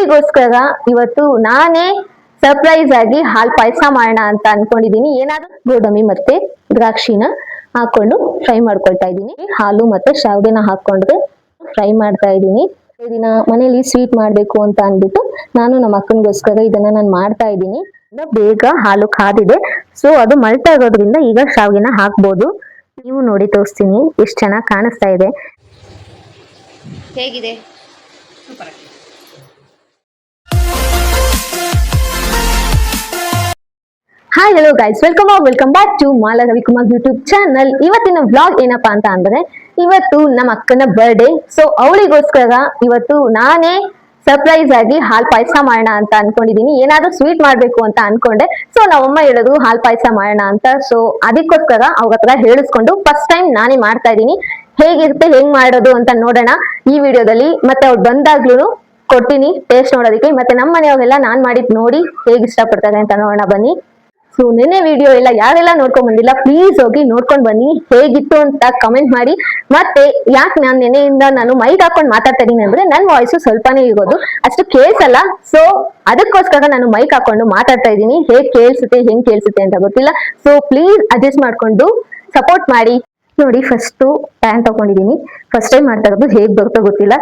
ಅವಳಿಗೋಸ್ಕರ ಇವತ್ತು ನಾನೇ ಸರ್ಪ್ರೈಸ್ ಆಗಿ ಹಾಲ್ ಪಾಯಸ ಮಾಡೋಣ ಅಂತ ಅನ್ಕೊಂಡಿದೀನಿ. ಏನಾದ್ರೂ ಗೋಡಂಬಿ ಮತ್ತೆ ದ್ರಾಕ್ಷಿನ ಹಾಕೊಂಡು ಫ್ರೈ ಮಾಡ್ಕೊಳ್ತಾ ಇದ್ದೀನಿ. ಹಾಲು ಮತ್ತೆ ಶಾವಿಗೆನ ಹಾಕೊಂಡ್ರೆ ಫ್ರೈ ಮಾಡ್ತಾ ಇದ್ದೀನಿ. ದಿನ ಮನೇಲಿ ಸ್ವೀಟ್ ಮಾಡ್ಬೇಕು ಅಂತ ಅಂದ್ಬಿಟ್ಟು ನಾನು ನಮ್ಮ ಅಕ್ಕನಿಗೋಸ್ಕರ ಇದನ್ನ ನಾನು ಮಾಡ್ತಾ ಇದ್ದೀನಿ. ಬೇಗ ಹಾಲು ಕಾದಿದೆ, ಸೊ ಅದು ಮಳ್ತಾ ಇರೋದ್ರಿಂದ ಈಗ ಶಾವಿಗೆನ ಹಾಕ್ಬೋದು. ನೀವು ನೋಡಿ ತೋರಿಸ್ತೀನಿ ಎಷ್ಟು ಚೆನ್ನಾಗಿ ಕಾಣಿಸ್ತಾ ಇದೆ. ಹೇಗಿದೆ? Hi hello guys, welcome back to Mala Ravikumar YouTube channel. ಇವತ್ತಿನ ವ್ಲಾಗ್ ಏನಪ್ಪಾ ಅಂತ ಅಂದ್ರೆ, ಇವತ್ತು ನಮ್ಮ ಅಕ್ಕನ ಬರ್ಡೇ. ಸೊ ಅವಳಿಗೋಸ್ಕರ ಇವತ್ತು ನಾನೇ ಸರ್ಪ್ರೈಸ್ ಆಗಿ ಹಾಲ್ ಪಾಯಸ ಮಾಡೋಣ ಅಂತ ಅನ್ಕೊಂಡಿದೀನಿ. ಏನಾದ್ರೂ ಸ್ವೀಟ್ ಮಾಡ್ಬೇಕು ಅಂತ ಅನ್ಕೊಂಡೆ. ಸೊ ನಮ್ಮಮ್ಮ ಹೇಳಿದ್ರು ಹಾಲ್ ಪಾಯಸ ಮಾಡೋಣ ಅಂತ. ಸೊ ಅದಕ್ಕೋಸ್ಕರ ಅವ್ರ ಹತ್ರ ಹೇಳಿಸ್ಕೊಂಡು ಫಸ್ಟ್ ಟೈಮ್ ನಾನೇ ಮಾಡ್ತಾ ಇದ್ದೀನಿ. ಹೇಗಿರುತ್ತೆ, ಹೆಂಗ್ ಮಾಡೋದು ಅಂತ ನೋಡೋಣ ಈ ವಿಡಿಯೋದಲ್ಲಿ. ಮತ್ತೆ ಅವ್ರು ಬಂದಾಗ್ಲೂ ಕೊಡ್ತೀನಿ ಟೇಸ್ಟ್ ನೋಡೋದಕ್ಕೆ. ಮತ್ತೆ ನಮ್ಮ ಮನೆಯವ್ರೆಲ್ಲ ನಾನ್ ಮಾಡಿದ್ ನೋಡಿ ಹೇಗ್ ಇಷ್ಟಪಡ್ತಾರೆ ಅಂತ ನೋಡೋಣ ಬನ್ನಿ. ಸೊ ನಿನ್ನೆ ವಿಡಿಯೋ ಎಲ್ಲ ಯಾರೆಲ್ಲ ನೋಡ್ಕೊಂಡ್ ಬಂದಿಲ್ಲ ಪ್ಲೀಸ್ ಹೋಗಿ ನೋಡ್ಕೊಂಡ್ ಬನ್ನಿ, ಹೇಗಿತ್ತು ಅಂತ ಕಮೆಂಟ್ ಮಾಡಿ. ಮತ್ತೆ ಯಾಕೆ ನಾನು ನೆನೆಯಿಂದ ನಾನು ಮೈಕ್ ಹಾಕೊಂಡು ಮಾತಾಡ್ತಾ ಇದೀನಿ ಅಂದ್ರೆ ನನ್ನ ವಾಯ್ಸ್ ಸ್ವಲ್ಪನೇ ಇರೋದು, ಅಷ್ಟು ಕೇಳಿಸಲ್ಲ. ಸೊ ಅದಕ್ಕೋಸ್ಕರ ನಾನು ಮೈಕ್ ಹಾಕೊಂಡು ಮಾತಾಡ್ತಾ ಇದ್ದೀನಿ. ಹೇಗ್ ಕೇಳಿಸುತ್ತೆ ಅಂತ ಗೊತ್ತಿಲ್ಲ. ಸೊ ಪ್ಲೀಸ್ ಅಡ್ಜಸ್ಟ್ ಮಾಡ್ಕೊಂಡು ಸಪೋರ್ಟ್ ಮಾಡಿ. ನೋಡಿ, ಫಸ್ಟ್ ಪ್ಯಾನ್ ತಗೊಂಡಿದ್ದೀನಿ. ಫಸ್ಟ್ ಟೈಮ್ ಮಾಡ್ತಾ ಇರೋದು, ಹೇಗ್ ಬರುತ್ತೋ ಗೊತ್ತಿಲ್ಲ.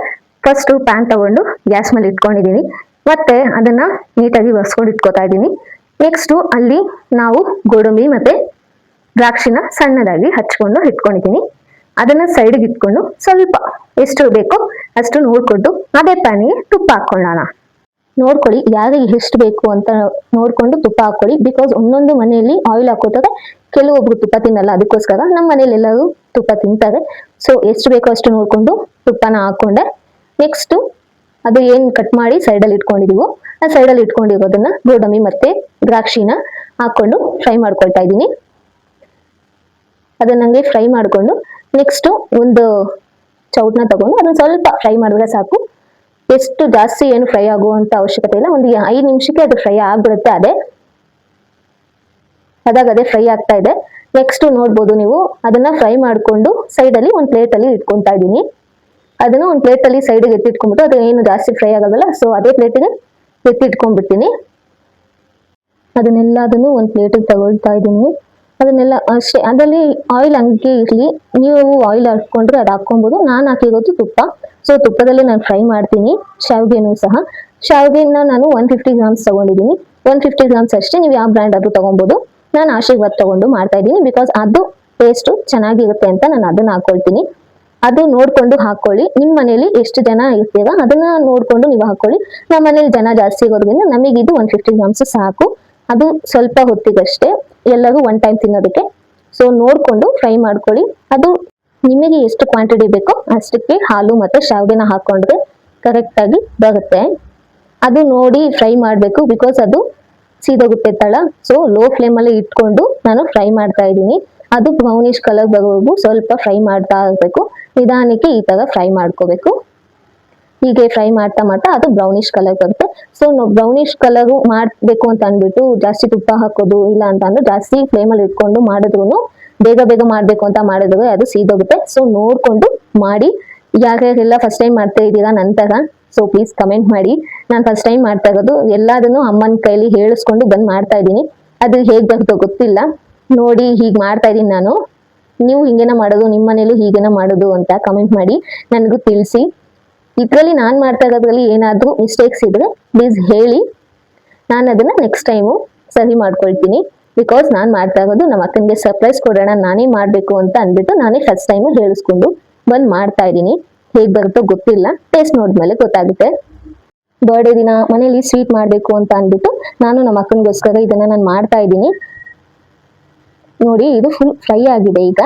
ಫಸ್ಟ್ ಪ್ಯಾನ್ ತಗೊಂಡು ಗ್ಯಾಸ್ ಮೇಲೆ ಇಟ್ಕೊಂಡಿದ್ದೀನಿ. ಮತ್ತೆ ಅದನ್ನ ನೀಟಾಗಿ ಒರೆಸ್ಕೊಂಡು ಇಟ್ಕೋತಾ ಇದ್ದೀನಿ. ನೆಕ್ಸ್ಟ್ ಅಲ್ಲಿ ನಾವು ಗೋಡಂಬಿ ಮತ್ತೆ ದ್ರಾಕ್ಷಿನ ಸಣ್ಣದಾಗಿ ಹಚ್ಕೊಂಡು ಇಟ್ಕೊಂಡಿದ್ದೀನಿ. ಅದನ್ನ ಸೈಡ್ಗೆ ಇಟ್ಕೊಂಡು ಸ್ವಲ್ಪ ಎಷ್ಟು ಬೇಕೋ ಅಷ್ಟು ನೋಡ್ಕೊಂಡು ಅದೇ ಪ್ಯಾನಿಗೆ ತುಪ್ಪ ಹಾಕೊಳ್ಳೋಣ. ನೋಡ್ಕೊಳ್ಳಿ ಯಾರಿಗೆ ಎಷ್ಟು ಬೇಕು ಅಂತ ನೋಡ್ಕೊಂಡು ತುಪ್ಪ ಹಾಕೊಳ್ಳಿ. ಬಿಕಾಸ್ ಒಂದೊಂದು ಮನೆಯಲ್ಲಿ ಆಯಿಲ್ ಹಾಕೋತಾರೆ, ಕೆಲವೊಬ್ರು ತುಪ್ಪ ತಿನ್ನಲ್ಲ. ಅದಕ್ಕೋಸ್ಕರ ನಮ್ಮ ಮನೇಲಿ ಎಲ್ಲರೂ ತುಪ್ಪ ತಿಂತಾರೆ. ಸೊ ಎಷ್ಟು ಬೇಕೋ ಅಷ್ಟು ನೋಡ್ಕೊಂಡು ತುಪ್ಪನ ಹಾಕೊಂಡೆ. ನೆಕ್ಸ್ಟ್ ಅದು ಏನ್ ಕಟ್ ಮಾಡಿ ಸೈಡಲ್ಲಿ ಇಟ್ಕೊಂಡಿದೀವೋ ಆ ಸೈಡಲ್ಲಿ ಇಟ್ಕೊಂಡಿರೋದನ್ನ ಗೋಡಂಬಿ ಮತ್ತೆ ದ್ರಾಕ್ಷಿನ ಹಾಕೊಂಡು ಫ್ರೈ ಮಾಡ್ಕೊಳ್ತಾ ಇದ್ದೀನಿ. ಅದನ್ನ ನಂಗೆ ಫ್ರೈ ಮಾಡ್ಕೊಂಡು ನೆಕ್ಸ್ಟ್ ಒಂದು ಚೌಟ್ನ ತಗೊಂಡು ಅದನ್ನ ಸ್ವಲ್ಪ ಫ್ರೈ ಮಾಡಿದ್ರೆ ಸಾಕು. ಎಷ್ಟು ಜಾಸ್ತಿ ಏನು ಫ್ರೈ ಆಗುವಂತ ಅವಶ್ಯಕತೆ ಇಲ್ಲ. ಒಂದು 5 ನಿಮಿಷಕ್ಕೆ ಅದು ಫ್ರೈ ಆಗ್ಬಿಡುತ್ತೆ. ಅದೇ ಫ್ರೈ ಆಗ್ತಾ ಇದೆ. ನೆಕ್ಸ್ಟ್ ನೋಡ್ಬೋದು ನೀವು, ಅದನ್ನ ಫ್ರೈ ಮಾಡ್ಕೊಂಡು ಸೈಡಲ್ಲಿ ಒಂದು ಪ್ಲೇಟಲ್ಲಿ ಇಟ್ಕೊತಾ ಇದ್ದೀನಿ. ಅದನ್ನ ಒಂದು ಪ್ಲೇಟಲ್ಲಿ ಸೈಡಿಗೆ ಎತ್ತಿಟ್ಕೊಂಡ್ಬಿಟ್ಟು, ಅದು ಏನು ಜಾಸ್ತಿ ಫ್ರೈ ಆಗೋದಲ್ಲ, ಸೊ ಅದೇ ಪ್ಲೇಟಿಗೆ ಎತ್ತಿಟ್ಕೊಂಡ್ಬಿಡ್ತೀನಿ. ಅದನ್ನೆಲ್ಲದನ್ನು ಒಂದು ಪ್ಲೇಟಿಗೆ ತಗೊಳ್ತಾ ಇದ್ದೀನಿ. ಅದನ್ನೆಲ್ಲ ಅಷ್ಟೇ, ಅದರಲ್ಲಿ ಆಯಿಲ್ ಹಂಗೆ ಇರಲಿ. ನೀವು ಆಯಿಲ್ ಹಾಕೊಂಡ್ರೆ ಅದು ಹಾಕೊಬೋದು. ನಾನು ಹಾಕಿರೋದು ತುಪ್ಪ. ಸೊ ತುಪ್ಪದಲ್ಲಿ ನಾನು ಫ್ರೈ ಮಾಡ್ತೀನಿ. ಶಾವಿಗೆನೂ ಸಹ, ಶಾವಿಗೆನ ನಾನು 150 ಗ್ರಾಮ್ಸ್ ತಗೊಂಡಿದ್ದೀನಿ. 150 ಗ್ರಾಮ್ಸ್ ಅಷ್ಟೇ. ನೀವು ಯಾವ ಬ್ರ್ಯಾಂಡ್ ಆದ್ರೂ ತಗೊಬೋದು. ನಾನು ಆಶೀರ್ವಾದ್ ತಗೊಂಡು ಮಾಡ್ತಾ ಇದ್ದೀನಿ. ಬಿಕಾಸ್ ಅದು ಟೇಸ್ಟ್ ಚೆನ್ನಾಗಿರುತ್ತೆ ಅಂತ ನಾನು ಅದನ್ನ ಹಾಕೊಳ್ತೀನಿ. ಅದು ನೋಡ್ಕೊಂಡು ಹಾಕೊಳ್ಳಿ. ನಿಮ್ಮ ಮನೇಲಿ ಎಷ್ಟು ಜನ ಇರ್ತೀರ ಅದನ್ನ ನೋಡ್ಕೊಂಡು ನೀವು ಹಾಕೊಳ್ಳಿ. ನಮ್ಮ ಮನೇಲಿ ಜನ ಜಾಸ್ತಿ ಇರೋದ್ರಿಂದ ನಮಗೆ ಇದು 150 ಗ್ರಾಮ್ಸ್ ಸಾಕು. ಅದು ಸ್ವಲ್ಪ ಹೊತ್ತಿಗಷ್ಟೇ, ಎಲ್ಲರೂ ಒನ್ ಟೈಮ್ ತಿನ್ನೋದಕ್ಕೆ. ಸೊ ನೋಡ್ಕೊಂಡು ಫ್ರೈ ಮಾಡ್ಕೊಳ್ಳಿ. ಅದು ನಿಮಗೆ ಎಷ್ಟು ಕ್ವಾಂಟಿಟಿ ಬೇಕೋ ಅಷ್ಟಕ್ಕೆ ಹಾಲು ಮತ್ತೆ ಶಾವಿಗೆನ ಹಾಕೊಂಡ್ರೆ ಕರೆಕ್ಟ್ ಆಗಿ ಬರುತ್ತೆ. ಅದು ನೋಡಿ ಫ್ರೈ ಮಾಡಬೇಕು, ಬಿಕಾಸ್ ಅದು ಸೀದೋಗುತ್ತೆ ತಳ. ಸೊ ಲೋ ಫ್ಲೇಮಲ್ಲಿ ಇಟ್ಕೊಂಡು ನಾನು ಫ್ರೈ ಮಾಡ್ತಾ ಇದ್ದೀನಿ. ಅದು ಬ್ರೌನಿಶ್ ಕಲರ್ ಬರೋವರೆಗೂ ಸ್ವಲ್ಪ ಫ್ರೈ ಮಾಡ್ತಾ ಇರಬೇಕು. ನಿಧಾನಕ್ಕೆ ಈ ತರ ಫ್ರೈ ಮಾಡ್ಕೋಬೇಕು. ಹೀಗೆ ಫ್ರೈ ಮಾಡ್ತಾ ಅದು ಬ್ರೌನಿಶ್ ಕಲರ್ ಬರುತ್ತೆ. ಸೊ ನಾವು ಬ್ರೌನಿಶ್ ಕಲರ್ ಮಾಡ್ಬೇಕು ಅಂತ ಅಂದ್ಬಿಟ್ಟು ಜಾಸ್ತಿ ತುಪ್ಪ ಹಾಕೋದು ಇಲ್ಲ ಅಂತ ಅಂದ್ರೆ ಜಾಸ್ತಿ ಫ್ಲೇಮಲ್ಲಿ ಇಟ್ಕೊಂಡು ಮಾಡಿದ್ರು ಬೇಗ ಮಾಡ್ಬೇಕು ಅಂತ ಮಾಡಿದ್ರೆ ಅದು ಸೀದೋಗುತ್ತೆ. ಸೊ ನೋಡ್ಕೊಂಡು ಮಾಡಿ. ಯಾರ್ಯಾರೆಲ್ಲ ಫಸ್ಟ್ ಟೈಮ್ ಮಾಡ್ತಾ ಇದ್ದೀರಾ ನಂತರ, ಸೊ ಪ್ಲೀಸ್ ಕಮೆಂಟ್ ಮಾಡಿ. ನಾನು ಫಸ್ಟ್ ಟೈಮ್ ಮಾಡ್ತಾ ಇರೋದು, ಎಲ್ಲದನ್ನು ಅಮ್ಮನ ಕೈಲಿ ಹೇಳಿಸ್ಕೊಂಡು ಬಂದ್ ಮಾಡ್ತಾ ಇದ್ದೀನಿ. ಅದು ಹೇಗ್ ಬರುತ್ತೋ ಗೊತ್ತಿಲ್ಲ. ನೋಡಿ ಹೀಗ್ ಮಾಡ್ತಾ ಇದೀನಿ ನಾನು. ನೀವು ಹಿಂಗೇನ ಮಾಡೋದು, ನಿಮ್ಮ ಮನೇಲಿ ಹೀಗೇನ ಮಾಡೋದು ಅಂತ ಕಮೆಂಟ್ ಮಾಡಿ ನನಗೂ ತಿಳಿಸಿ. ಇದ್ರಲ್ಲಿ ನಾನು ಮಾಡ್ತಾ ಇರೋದ್ರಲ್ಲಿ ಏನಾದ್ರೂ ಮಿಸ್ಟೇಕ್ಸ್ ಇದ್ರೆ ಪ್ಲೀಸ್ ಹೇಳಿ. ನಾನು ಅದನ್ನ ನೆಕ್ಸ್ಟ್ ಟೈಮು ಸರಿ ಮಾಡ್ಕೊಳ್ತೀನಿ. ಬಿಕಾಸ್ ನಾನು ಮಾಡ್ತಾ ಇರೋದು ನಮ್ಮ ಅಕ್ಕನಿಗೆ ಸರ್ಪ್ರೈಸ್ ಕೊಡೋಣ, ನಾನೇ ಮಾಡ್ಬೇಕು ಅಂತ ಅಂದ್ಬಿಟ್ಟು ನಾನೇ ಫಸ್ಟ್ ಟೈಮು ಹೇಳಿಸ್ಕೊಂಡು ಬಂದ್ ಮಾಡ್ತಾ ಇದ್ದೀನಿ. ಹೇಗ್ ಬರುತ್ತೋ ಗೊತ್ತಿಲ್ಲ, ಟೇಸ್ಟ್ ನೋಡಿದ್ಮೇಲೆ ಗೊತ್ತಾಗುತ್ತೆ. ಬರ್ಡೇ ದಿನ ಮನೇಲಿ ಸ್ವೀಟ್ ಮಾಡ್ಬೇಕು ಅಂತ ಅಂದ್ಬಿಟ್ಟು ನಾನು ನಮ್ಮ ಅಕ್ಕನಿಗೋಸ್ಕರ ಇದನ್ನ ನಾನು ಮಾಡ್ತಾ ಇದ್ದೀನಿ. ನೋಡಿ, ಇದು ಫುಲ್ ಫ್ರೈ ಆಗಿದೆ. ಈಗ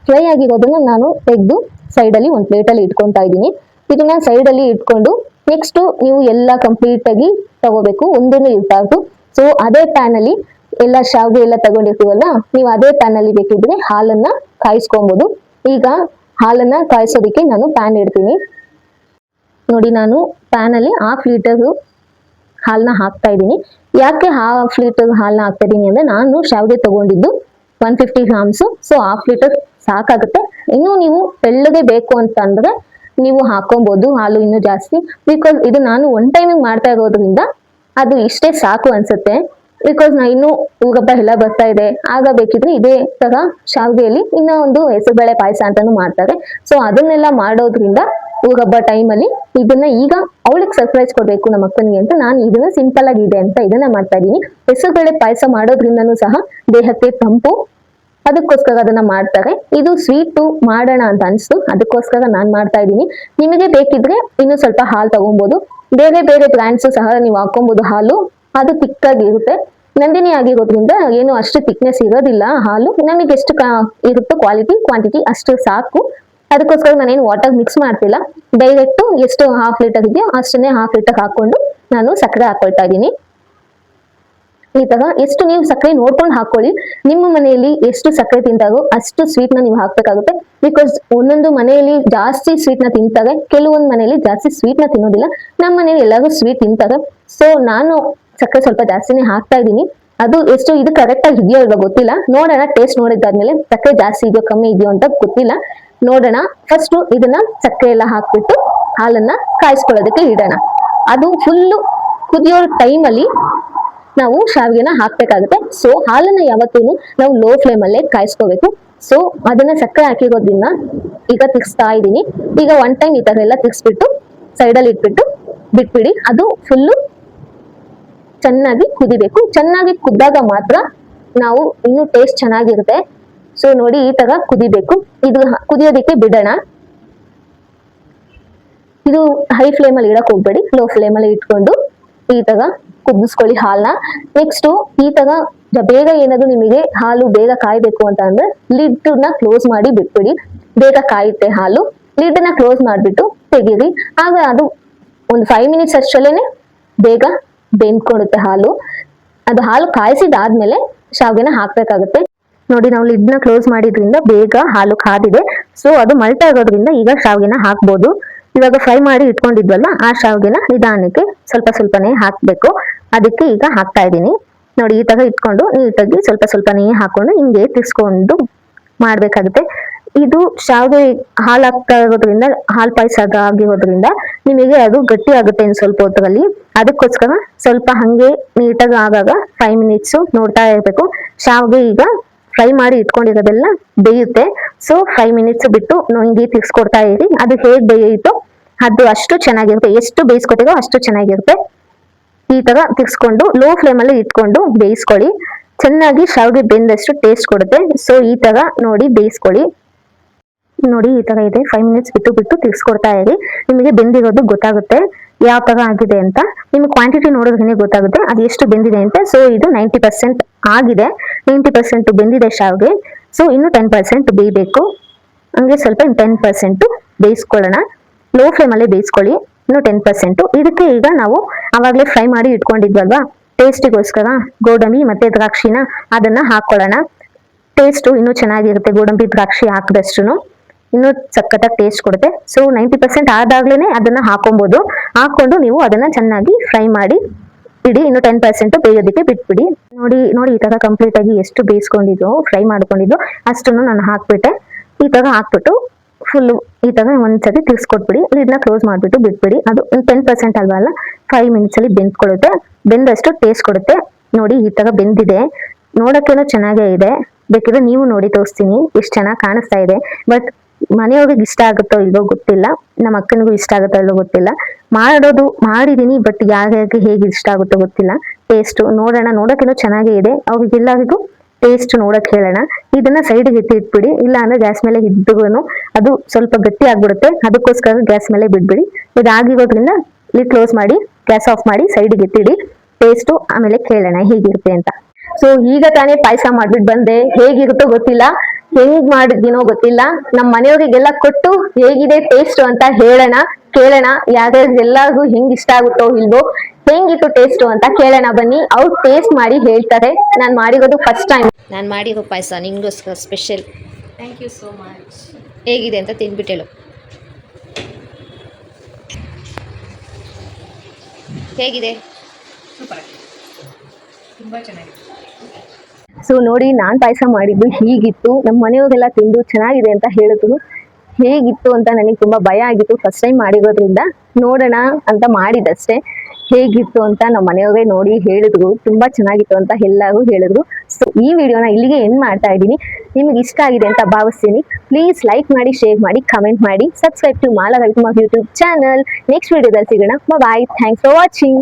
ಫ್ರೈ ಆಗಿರೋದನ್ನ ನಾನು ತೆಗೆದು ಸೈಡಲ್ಲಿ ಒಂದು ಪ್ಲೇಟಲ್ಲಿ ಇಟ್ಕೊತಾ ಇದ್ದೀನಿ. ಇದನ್ನ ಸೈಡಲ್ಲಿ ಇಟ್ಕೊಂಡು ನೆಕ್ಸ್ಟ್ ನೀವು ಎಲ್ಲ ಕಂಪ್ಲೀಟ್ ಆಗಿ ತಗೋಬೇಕು, ಒಂದನ್ನು ಇರ್ಬಾರ್ದು. ಸೊ ಅದೇ ಪ್ಯಾನ್ ಅಲ್ಲಿ ಎಲ್ಲ ಶಾವಿಗೆ ಎಲ್ಲ ತಗೊಂಡಿರ್ತೀವಲ್ಲ, ನೀವು ಅದೇ ಪ್ಯಾನ್ ಅಲ್ಲಿ ಬೇಕಿದ್ರೆ ಹಾಲನ್ನ ಕಾಯಿಸ್ಕೊಬಹುದು. ಈಗ ಹಾಲನ್ನ ಕಾಯಿಸೋದಕ್ಕೆ ನಾನು ಪ್ಯಾನ್ ಇಡ್ತೀನಿ. ನೋಡಿ, ನಾನು ಪ್ಯಾನ್ ಅಲ್ಲಿ 1/2 ಲೀಟರ್ ಹಾಲನ್ನ ಹಾಕ್ತಾ ಇದ್ದೀನಿ. ಯಾಕೆ 1/2 ಲೀಟರ್ ಹಾಲನ್ನ ಹಾಕ್ತಾ ಇದ್ದೀನಿ ಅಂದ್ರೆ, ನಾನು ಶಾವಿಗೆ ತಗೊಂಡಿದ್ದು 150 ಗ್ರಾಮ್ಸ್. ಸೊ 1/2 ಲೀಟರ್ ಸಾಕಾಗುತ್ತೆ. ಇನ್ನು ನೀವು ತೆಳ್ಳಗೆ ಬೇಕು ಅಂತ ಅಂದ್ರೆ ನೀವು ಹಾಕೊಬಹುದು ಹಾಲು ಇನ್ನೂ ಜಾಸ್ತಿ. ಬಿಕಾಸ್ ಇದು ನಾನು ಒನ್ ಟೈಮಿಗೆ ಮಾಡ್ತಾ ಇರೋದ್ರಿಂದ ಅದು ಇಷ್ಟೇ ಸಾಕು ಅನ್ಸುತ್ತೆ. ಬಿಕಾಸ್ ನಾ ಇನ್ನು ಊಗಬ್ಬ ಎಲ್ಲ ಬರ್ತಾ ಇದೆ, ಆಗ ಬೇಕಿದ್ರೆ ಇದೇ ತರ ಶಾವಿಗೆಯಲ್ಲಿ ಇನ್ನೂ ಒಂದು ಹೆಸರುಬೇಳೆ ಪಾಯಸ ಅಂತಾನು ಮಾಡ್ತಾರೆ. ಸೊ ಅದನ್ನೆಲ್ಲ ಮಾಡೋದ್ರಿಂದ ಊಗಬ್ಬ ಟೈಮಲ್ಲಿ ಇದನ್ನ ಈಗ ಅವಳಿಗೆ ಸರ್ಪ್ರೈಸ್ ಕೊಡ್ಬೇಕು ನಮ್ಮ ಅಕ್ಕನಿಗೆ ಅಂತ ನಾನು ಇದನ್ನ ಸಿಂಪಲ್ ಆಗಿ ಇದೆ ಅಂತ ಇದನ್ನ ಮಾಡ್ತಾ ಇದ್ದೀನಿ. ಹೆಸರುಬೇಳೆ ಪಾಯಸ ಮಾಡೋದ್ರಿಂದನೂ ಸಹ ದೇಹಕ್ಕೆ ತಂಪು, ಅದಕ್ಕೋಸ್ಕರ ಅದನ್ನ ಮಾಡ್ತಾರೆ. ಇದು ಸ್ವೀಟು ಮಾಡೋಣ ಅಂತ ಅನ್ಸ್ತು, ಅದಕ್ಕೋಸ್ಕರ ನಾನ್ ಮಾಡ್ತಾ ಇದ್ದೀನಿ. ನಿಮಗೆ ಬೇಕಿದ್ರೆ ಇನ್ನು ಸ್ವಲ್ಪ ಹಾಲು ತಗೊಬಹುದು, ಬೇರೆ ಬೇರೆ ಬ್ರ್ಯಾಂಡ್ಸ್ ಸಹ ನೀವು ಹಾಕೊಬಹುದು. ಹಾಲು ಅದು ತಿಕ್ಕಾಗಿ ಇರುತ್ತೆ, ನಂದಿನಿ ಆಗಿರೋದ್ರಿಂದ ಏನು ಅಷ್ಟು ಥಿಕ್ನೆಸ್ ಇರೋದಿಲ್ಲ ಹಾಲು. ನಮಗೆ ಎಷ್ಟು ಇರುತ್ತೋ ಕ್ವಾಂಟಿಟಿ ಅಷ್ಟು ಸಾಕು. ಅದಕ್ಕೋಸ್ಕರ ನಾನೇನು ವಾಟರ್ ಮಿಕ್ಸ್ ಮಾಡ್ತಿಲ್ಲ, ಡೈರೆಕ್ಟ್ ಎಷ್ಟು ಹಾಫ್ ಲೀಟರ್ ಇದೆಯೋ ಅಷ್ಟನ್ನೇ ಹಾಫ್ ಲೀಟರ್ ಹಾಕೊಂಡು ನಾನು ಸಕ್ಕರೆ ಹಾಕೊಳ್ತಾ ಇದ್ದೀನಿ. ಈ ತರ ಎಷ್ಟು ನೀವು ಸಕ್ಕರೆ ನೋಡ್ಕೊಂಡು ಹಾಕೊಳ್ಳಿ. ನಿಮ್ಮ ಮನೆಯಲ್ಲಿ ಎಷ್ಟು ಸಕ್ಕರೆ ತಿಂತಾರೋ ಅಷ್ಟು ಸ್ವೀಟ್ ನ ನೀವು ಹಾಕ್ಬೇಕಾಗುತ್ತೆ. ಬಿಕಾಸ್ ಒಂದೊಂದು ಮನೆಯಲ್ಲಿ ಜಾಸ್ತಿ ಸ್ವೀಟ್ ನ ತಿಂತಾರೆ, ಕೆಲವೊಂದು ಮನೆಯಲ್ಲಿ ಜಾಸ್ತಿ ಸ್ವೀಟ್ ನ ತಿನ್ನೋದಿಲ್ಲ. ನಮ್ಮ ಮನೆಯಲ್ಲಿ ಎಲ್ಲರೂ ಸ್ವೀಟ್ ತಿಂತಾರೆ. ಸೊ ನಾನು ಸಕ್ಕರೆ ಸ್ವಲ್ಪ ಜಾಸ್ತಿನೇ ಹಾಕ್ತಾ ಇದ್ದೀನಿ. ಅದು ಎಷ್ಟು ಇದು ಕರೆಕ್ಟ್ ಆಗಿ ಇದೆಯೋ ಇಲ್ವೋ ಗೊತ್ತಿಲ್ಲ, ನೋಡೋಣ. ಟೇಸ್ಟ್ ನೋಡಿದ್ದಾದ್ಮೇಲೆ ಸಕ್ಕರೆ ಜಾಸ್ತಿ ಇದೆಯೋ ಕಮ್ಮಿ ಇದೆಯೋ ಅಂತ ಗೊತ್ತಿಲ್ಲ, ನೋಡೋಣ. ಫಸ್ಟ್ ಇದನ್ನ ಸಕ್ಕರೆ ಎಲ್ಲ ಹಾಕ್ಬಿಟ್ಟು ಹಾಲನ್ನ ಕಾಯಿಸ್ಕೊಳ್ಳೋದಕ್ಕೆ ಇಡೋಣ. ಅದು ಫುಲ್ಲು ಕುದಿಯೋ ಟೈಮಲ್ಲಿ ನಾವು ಶಾವಿಗೆನ ಹಾಕ್ಬೇಕಾಗುತ್ತೆ. ಸೊ ಹಾಲನ್ನ ಯಾವತ್ತೂ ನಾವು ಲೋ ಫ್ಲೇಮ್ ಅಲ್ಲೇ ಕಾಯಿಸ್ಕೋಬೇಕು. ಸೊ ಅದನ್ನ ಸಕ್ಕರೆ ಹಾಕಿರೋದ್ರಿಂದ ಈಗ ತಿರ್ಸ್ತಾ ಇದ್ದೀನಿ. ಈಗ ಒನ್ ಟೈಮ್ ಈ ತರ ಎಲ್ಲ ತಿರ್ಸ್ಬಿಟ್ಟು ಸೈಡಲ್ಲಿ ಇಟ್ಬಿಟ್ಟು ಬಿಟ್ಬಿಡಿ. ಅದು ಫುಲ್ಲು ಚೆನ್ನಾಗಿ ಕುದಿಬೇಕು. ಚೆನ್ನಾಗಿ ಕುದ್ದಾಗ ಮಾತ್ರ ನಾವು ಇನ್ನು ಟೇಸ್ಟ್ ಚೆನ್ನಾಗಿರುತ್ತೆ. ಸೊ ನೋಡಿ ಈ ತರ ಕುದಿಬೇಕು. ಇದು ಕುದಿಯೋದಕ್ಕೆ ಬಿಡೋಣ. ಇದು ಹೈ ಫ್ಲೇಮ್ ಅಲ್ಲಿ ಇಡಕ್ ಹೋಗ್ಬೇಡಿ, ಲೋ ಫ್ಲೇಮ್ ಅಲ್ಲಿ ಇಟ್ಕೊಂಡು ಈ ತರ ಕುದಿಸ್ಕೊಳ್ಳಿ ಹಾಲನ್ನ. ನೆಕ್ಸ್ಟ್ ಈ ತರ ಬೇಗ ಏನಾದ್ರು ನಿಮಗೆ ಹಾಲು ಬೇಗ ಕಾಯ್ಬೇಕು ಅಂತ ಅಂದ್ರೆ ಲಿಡ್ ನ ಕ್ಲೋಸ್ ಮಾಡಿ ಬಿಟ್ಬಿಡಿ, ಬೇಗ ಕಾಯುತ್ತೆ ಹಾಲು. ಲಿಡ್ ನ ಕ್ಲೋಸ್ ಮಾಡ್ಬಿಟ್ಟು ತೆಗೀರಿ, ಆಗ ಅದು ಒಂದು 5 ಮಿನಿಟ್ಸ್ ಅಷ್ಟರಲ್ಲೇನೆ ಬೇಗ ಬೆಂದ್ಕೊಡುತ್ತೆ ಹಾಲು. ಅದು ಹಾಲು ಕಾಯಿಸಿದಾದ್ಮೇಲೆ ಶಾವಿಗೆನ ಹಾಕ್ಬೇಕಾಗುತ್ತೆ. ನೋಡಿ ನಾವು ಲಿಡ್ ನ ಕ್ಲೋಸ್ ಮಾಡಿದ್ರಿಂದ ಬೇಗ ಹಾಲು ಕಾದಿದೆ. ಸೊ ಅದು ಮಲ್ತಾ ಇರೋದ್ರಿಂದ ಈಗ ಶಾವಿಗೆನ ಹಾಕ್ಬೋದು. ಇವಾಗ ಫ್ರೈ ಮಾಡಿ ಇಟ್ಕೊಂಡಿದ್ವಲ್ಲ ಆ ಶಾವಿಗೆನ ನಿಧಾನಕ್ಕೆ ಸ್ವಲ್ಪ ಸ್ವಲ್ಪನೇ ಹಾಕ್ಬೇಕು. ಅದಕ್ಕೆ ಈಗ ಹಾಕ್ತಾ ಇದ್ದೀನಿ. ನೋಡಿ ಈ ತರ ಇಟ್ಕೊಂಡು ನೀಟಾಗಿ ಸ್ವಲ್ಪ ಸ್ವಲ್ಪನೇ ಹಾಕೊಂಡು ಹಿಂಗೆ ತಿರ್ಸ್ಕೊಂಡು ಮಾಡ್ಬೇಕಾಗುತ್ತೆ. ಇದು ಶಾವಿಗೆ ಹಾಲು ಹಾಕ್ತಾ ಇರೋದ್ರಿಂದ, ಹಾಲು ಪಾಯಸ ಆಗಿರೋದ್ರಿಂದ ನಿಮಗೆ ಅದು ಗಟ್ಟಿ ಆಗುತ್ತೆ ಇನ್ನು ಸ್ವಲ್ಪ ಹೊತ್ತರಲ್ಲಿ. ಅದಕ್ಕೋಸ್ಕರ ಸ್ವಲ್ಪ ಹಂಗೆ ನೀಟಾಗಿ ಆಗಾಗ 5 ಮಿನಿಟ್ಸ್ ನೋಡ್ತಾ ಇರ್ಬೇಕು. ಶಾವಿಗೆ ಈಗ ಫ್ರೈ ಮಾಡಿ ಇಟ್ಕೊಂಡಿರೋದೆಲ್ಲ ಬೇಯುತ್ತೆ. ಸೊ 5 ಮಿನಿಟ್ಸ್ ಬಿಟ್ಟು ಹಿಂಗೆ ತಿರ್ಸ್ಕೊಡ್ತಾ ಇರಿ. ಅದು ಹೇಗೆ ಬೇಯುತ್ತೋ ಅದು ಅಷ್ಟು ಚೆನ್ನಾಗಿರುತ್ತೆ. ಎಷ್ಟು ಬೇಯಿಸ್ಕೊತೀರೋ ಅಷ್ಟು ಚೆನ್ನಾಗಿರುತ್ತೆ. ಈ ತರ ತಿರ್ಸ್ಕೊಂಡು ಲೋ ಫ್ಲೇಮ್ ಅಲ್ಲಿ ಇಟ್ಕೊಂಡು ಬೇಯಿಸ್ಕೊಳ್ಳಿ. ಚೆನ್ನಾಗಿ ಶಾವಿಗೆ ಬೆಂದಷ್ಟು ಟೇಸ್ಟ್ ಕೊಡುತ್ತೆ. ಸೊ ಈ ತರ ನೋಡಿ ಬೇಯಿಸ್ಕೊಳ್ಳಿ. ನೋಡಿ ಈ ತರ ಇದೆ. 5 ಮಿನಿಟ್ಸ್ ಬಿಟ್ಟು ಬಿಟ್ಟು ತಿರ್ಸ್ಕೊಡ್ತಾ ಇರಿ. ನಿಮಗೆ ಬೆಂದಿರೋದು ಗೊತ್ತಾಗುತ್ತೆ ಯಾವ ತರ ಆಗಿದೆ ಅಂತ. ನಿಮ್ಗೆ ಕ್ವಾಂಟಿಟಿ ನೋಡೋದ್ರಿಂದ ಗೊತ್ತಾಗುತ್ತೆ ಅದು ಎಷ್ಟು ಬೆಂದಿದೆ ಅಂತ. ಸೊ ಇದು 90% ಆಗಿದೆ, 90% ಬೆಂದಿದೆ ಶಾವಿಗೆ. ಸೊ ಇನ್ನು 10% ಬೇಯಬೇಕು. ಹಂಗೆ ಸ್ವಲ್ಪ 10% ಬೇಯಿಸ್ಕೊಳ್ಳೋಣ. ಲೋ ಫ್ಲೇಮ್ ಅಲ್ಲೇ ಬೇಯಿಸ್ಕೊಳ್ಳಿ. ಇನ್ನು 10%. ಇದಕ್ಕೆ ಈಗ ನಾವು ಅವಾಗಲೇ ಫ್ರೈ ಮಾಡಿ ಇಟ್ಕೊಂಡಿದ್ವಲ್ವಾ, ಟೇಸ್ಟಿಗೋಸ್ಕರ ಗೋಡಂಬಿ ಮತ್ತೆ ದ್ರಾಕ್ಷಿನ ಅದನ್ನ ಹಾಕೊಳ್ಳೋಣ. ಟೇಸ್ಟು ಇನ್ನೂ ಚೆನ್ನಾಗಿರುತ್ತೆ ಗೋಡಂಬಿ ದ್ರಾಕ್ಷಿ ಹಾಕಿದಷ್ಟು, ಇನ್ನೂ ಸಖತ್ತಾಗಿ ಟೇಸ್ಟ್ ಕೊಡುತ್ತೆ. ಸೊ 90% ಆದಾಗ್ಲೇನೆ ಅದನ್ನ ಹಾಕೊಬಹುದು. ಹಾಕೊಂಡು ನೀವು ಅದನ್ನ ಚೆನ್ನಾಗಿ ಫ್ರೈ ಮಾಡಿ ಇಡಿ. ಇನ್ನು 10% ಬೇಯೋದಕ್ಕೆ ಬಿಟ್ಬಿಡಿ. ನೋಡಿ ಈ ತರ ಕಂಪ್ಲೀಟ್ ಆಗಿ ಎಷ್ಟು ಬೇಯಿಸ್ಕೊಂಡಿದ್ದು ಫ್ರೈ ಮಾಡ್ಕೊಂಡಿದ್ದು ಅಷ್ಟನ್ನು ನಾನು ಹಾಕ್ಬಿಟ್ಟೆ. ಈ ತರ ಹಾಕ್ಬಿಟ್ಟು ಫುಲ್ ಈ ತರ ಒಂದ್ಸತಿ ತಿರ್ಸ್ಕೊಟ್ಬಿಡಿ. ಇದನ್ನ ಕ್ಲೋಸ್ ಮಾಡ್ಬಿಟ್ಟು ಬಿಟ್ಬಿಡಿ. ಅದು 10% ಅಲ್ವಲ್ಲ, 5 ಮಿನಿಟ್ಸ್ ಅಲ್ಲಿ ಬೆಂದ್ಕೊಳ್ಳುತ್ತೆ. ಬೆಂದಷ್ಟು ಟೇಸ್ಟ್ ಕೊಡುತ್ತೆ. ನೋಡಿ ಈ ತರ ಬೆಂದಿದೆ, ನೋಡಕ್ಕೇನೋ ಚೆನ್ನಾಗೇ ಇದೆ. ಬೇಕಿದ್ರೆ ನೀವು ನೋಡಿ ತೋರಿಸ್ತೀನಿ ಎಷ್ಟು ಚೆನ್ನಾಗಿ ಕಾಣಿಸ್ತಾ ಇದೆ. ಬಟ್ ಮನೆಯವ್ರಿಗೆ ಇಷ್ಟ ಆಗುತ್ತೋ ಇಲ್ವೋ ಗೊತ್ತಿಲ್ಲ, ನಮ್ಮ ಅಕ್ಕನಿಗೂ ಇಷ್ಟ ಆಗುತ್ತೋ ಇಲ್ವೋ ಗೊತ್ತಿಲ್ಲ. ಮಾಡಿದೀನಿ ಬಟ್ ಯಾರ್ಯಾರಿಗೆ ಹೇಗೆ ಇಷ್ಟ ಆಗುತ್ತೋ ಗೊತ್ತಿಲ್ಲ. ಟೇಸ್ಟ್ ನೋಡೋಣ, ನೋಡಕ್ಕೇನೋ ಚೆನ್ನಾಗೇ ಇದೆ. ಅವ್ರಿಗೆಲ್ಲರಿಗೂ ಟೇಸ್ಟ್ ನೋಡಕ್ ಹೇಳೋಣ. ಇದನ್ನ ಸೈಡ್ಗೆ ಇಟ್ಬಿಡಿ, ಇಲ್ಲ ಅಂದ್ರೆ ಗ್ಯಾಸ್ ಮೇಲೆ ಇದ್ದು ಅದು ಸ್ವಲ್ಪ ಗಟ್ಟಿ ಆಗ್ಬಿಡುತ್ತೆ. ಅದಕ್ಕೋಸ್ಕರ ಗ್ಯಾಸ್ ಮೇಲೆ ಬಿಡ್ಬಿಡಿ. ಇದಾಗಿರೋದ್ರಿಂದ ಲಿಡ್ ಕ್ಲೋಸ್ ಮಾಡಿ ಗ್ಯಾಸ್ ಆಫ್ ಮಾಡಿ ಸೈಡ್ಗೆ ಎತ್ತಿಡಿ. ಟೇಸ್ಟು ಆಮೇಲೆ ಕೇಳೋಣ ಹೇಗಿರುತ್ತೆ ಅಂತ. ಸೊ ಈಗ ತಾನೇ ಪಾಯಸ ಮಾಡ್ಬಿಟ್ಟು ಬಂದೆ, ಹೇಗಿರುತ್ತೋ ಗೊತ್ತಿಲ್ಲ, ಹೆಂಗ್ ಮಾಡಿದ್ದೀನೋ ಗೊತ್ತಿಲ್ಲ. ನಮ್ಮ ಮನೆಯವರಿಗೆಲ್ಲ ಕೊಟ್ಟು ಹೇಗಿದೆ ಟೇಸ್ಟ್ ಅಂತ ಹೇಳೋಣ, ಕೇಳೋಣ. ಎಲ್ಲರಿಗೂ ಹೆಂಗ್ ಇಷ್ಟ ಆಗುತ್ತೋ ಇಲ್ವೋ, ಹೆಂಗಿತ್ತು ಟೇಸ್ಟ್ ಅಂತ ಕೇಳೋಣ ಬನ್ನಿ. ಅವ್ರು ಟೇಸ್ಟ್ ಮಾಡಿ ಹೇಳ್ತಾರೆ. ನಾನು ಮಾಡಿರೋದು ಫಸ್ಟ್ ಟೈಮ್. ನಾನು ಮಾಡಿರೋ ಪಾಯಸ ನಿಂಗೋಸ್ಕರ special. Thank you so much. ಹೇಗಿದೆ ಅಂತ ತಿಂದ್ಬಿಟ್ಟು ಹೇಳು. ಹೇಗಿದೆ? ಸೂಪರ್, ತುಂಬ ಚೆನ್ನಾಗಿದೆ. ಸೊ ನೋಡಿ ನಾನ್ ಪಾಯಸ ಮಾಡಿದ್ದು ಹೀಗಿತ್ತು. ನಮ್ಮ ಮನೆಯವರೆಲ್ಲ ತಿಂದು ಚೆನ್ನಾಗಿದೆ ಅಂತ ಹೇಳಿದ್ರು. ಹೇಗಿತ್ತು ಅಂತ ನನಗೆ ತುಂಬಾ ಭಯ ಆಗಿತ್ತು, ಫಸ್ಟ್ ಟೈಮ್ ಮಾಡಿರೋದ್ರಿಂದ ನೋಡೋಣ ಅಂತ ಮಾಡಿದಷ್ಟೇ. ಹೇಗಿತ್ತು ಅಂತ ನಮ್ಮ ಮನೆಯವರೇ ನೋಡಿ ಹೇಳಿದ್ರು, ತುಂಬಾ ಚೆನ್ನಾಗಿತ್ತು ಅಂತ ಎಲ್ಲರೂ ಹೇಳಿದ್ರು. ಸೊ ಈ ವಿಡಿಯೋನ ಇಲ್ಲಿಗೆ ಎಂಡ್ ಮಾಡ್ತಾ ಇದ್ದೀನಿ. ನಿಮಗೆ ಇಷ್ಟ ಆಗಿದೆ ಅಂತ ಭಾವಿಸ್ತೀನಿ. ಪ್ಲೀಸ್ ಲೈಕ್ ಮಾಡಿ, ಶೇರ್ ಮಾಡಿ, ಕಮೆಂಟ್ ಮಾಡಿ, subscribe to Mala Ravikumar YouTube channel. Next ವಿಡಿಯೋದಲ್ಲಿ ಸಿಗೋಣ. Bye, thanks for watching.